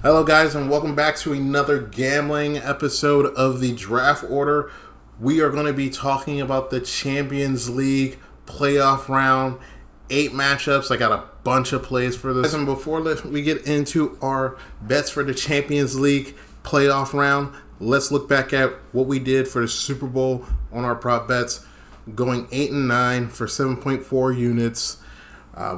Hello, guys, and welcome back to another gambling episode of the Draft Order. We are going to be talking about the Champions League playoff round, 8 matchups. I got a bunch of plays for this. And before we get into our bets for the Champions League playoff round, let's look back at what we did for the Super Bowl on our prop bets, going 8 and 9 for 7.4 units.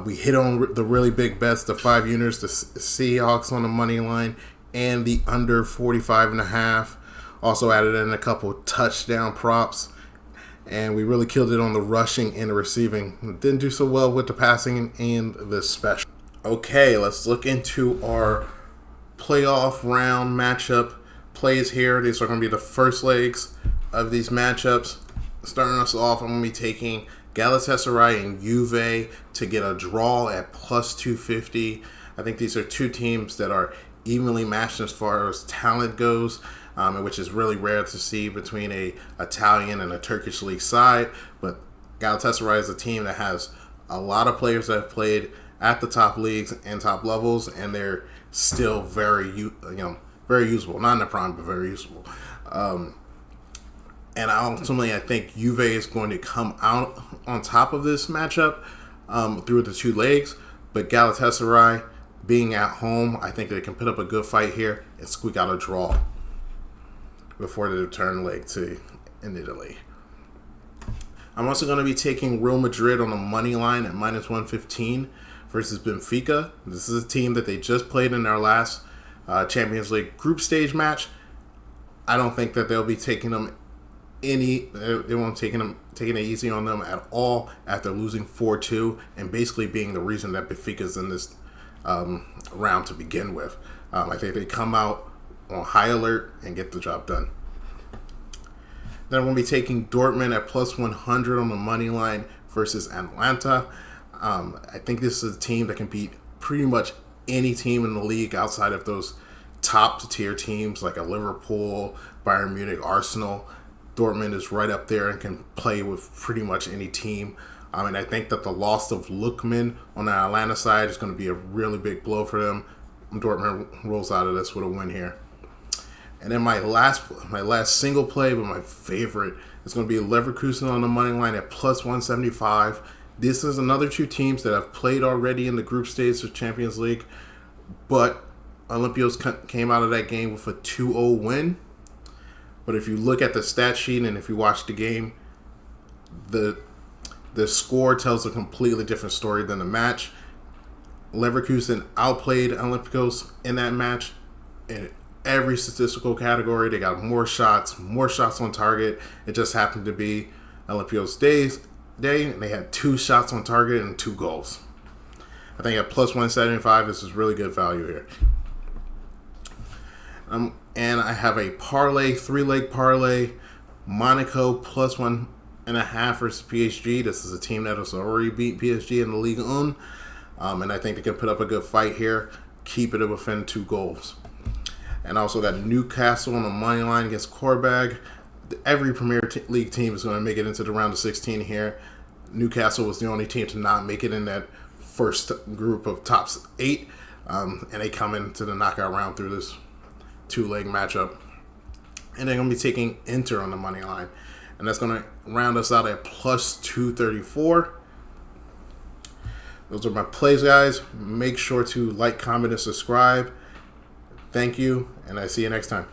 We hit on the really big bets, the 5 units, the Seahawks on the money line, and the under 45.5. Also added in a couple touchdown props, and we really killed it on the rushing and the receiving. Didn't do so well with the passing and the special. Okay, let's look into our playoff round matchup plays here. These are going to be the first legs of these matchups. Starting us off, I'm going to be taking Galatasaray and Juve to get a draw at plus 250. I think these are two teams that are evenly matched as far as talent goes, which is really rare to see between a Italian and a Turkish league side. But Galatasaray is a team that has a lot of players that have played at the top leagues and top levels, and they're still very usable. Not in the prime, but very usable. And ultimately, I think Juve is going to come out on top of this matchup through the two legs. But Galatasaray, being at home, I think they can put up a good fight here and squeak out a draw before the return leg in Italy. I'm also going to be taking Real Madrid on the money line at minus 115 versus Benfica. This is a team that they just played in their last Champions League group stage match. I don't think that they'll be taking them they won't taking it easy on them at all after losing 4-2 and basically being the reason that Benfica's in this round to begin with. I think they come out on high alert and get the job done. Then I'm going to be taking Dortmund at plus 100 on the money line versus Atlanta. I think this is a team that can beat pretty much any team in the league outside of those top tier teams like a Liverpool, Bayern Munich, Arsenal. Dortmund is right up there and can play with pretty much any team. And I think that the loss of Lookman on the Atlanta side is going to be a really big blow for them. Dortmund rolls out of this with a win here. And then my last single play, but my favorite, is going to be Leverkusen on the money line at plus 175. This is another two teams that have played already in the group stage of Champions League, but Olympiacos came out of that game with a 2-0 win. But if you look at the stat sheet and if you watch the game, the score tells a completely different story than the match. Leverkusen outplayed Olympiacos in that match in every statistical category. They got more shots on target. It just happened to be Olympiacos' day, and they had 2 shots on target and 2 goals. I think at plus 175, this is really good value here. And I have a parlay, 3-leg parlay, Monaco plus 1.5 versus PSG. This is a team that has already beat PSG in the Ligue 1. And I think they can put up a good fight here, keep it within 2 goals. And I also got Newcastle on the money line against Korbag. Every Premier League team is going to make it into the round of 16 here. Newcastle was the only team to not make it in that first group of top 8. And they come into the knockout round through this 2-leg matchup. And they're going to be taking Inter on the money line. And that's going to round us out at plus 234. Those are my plays, guys. Make sure to like, comment, and subscribe. Thank you, and I see you next time.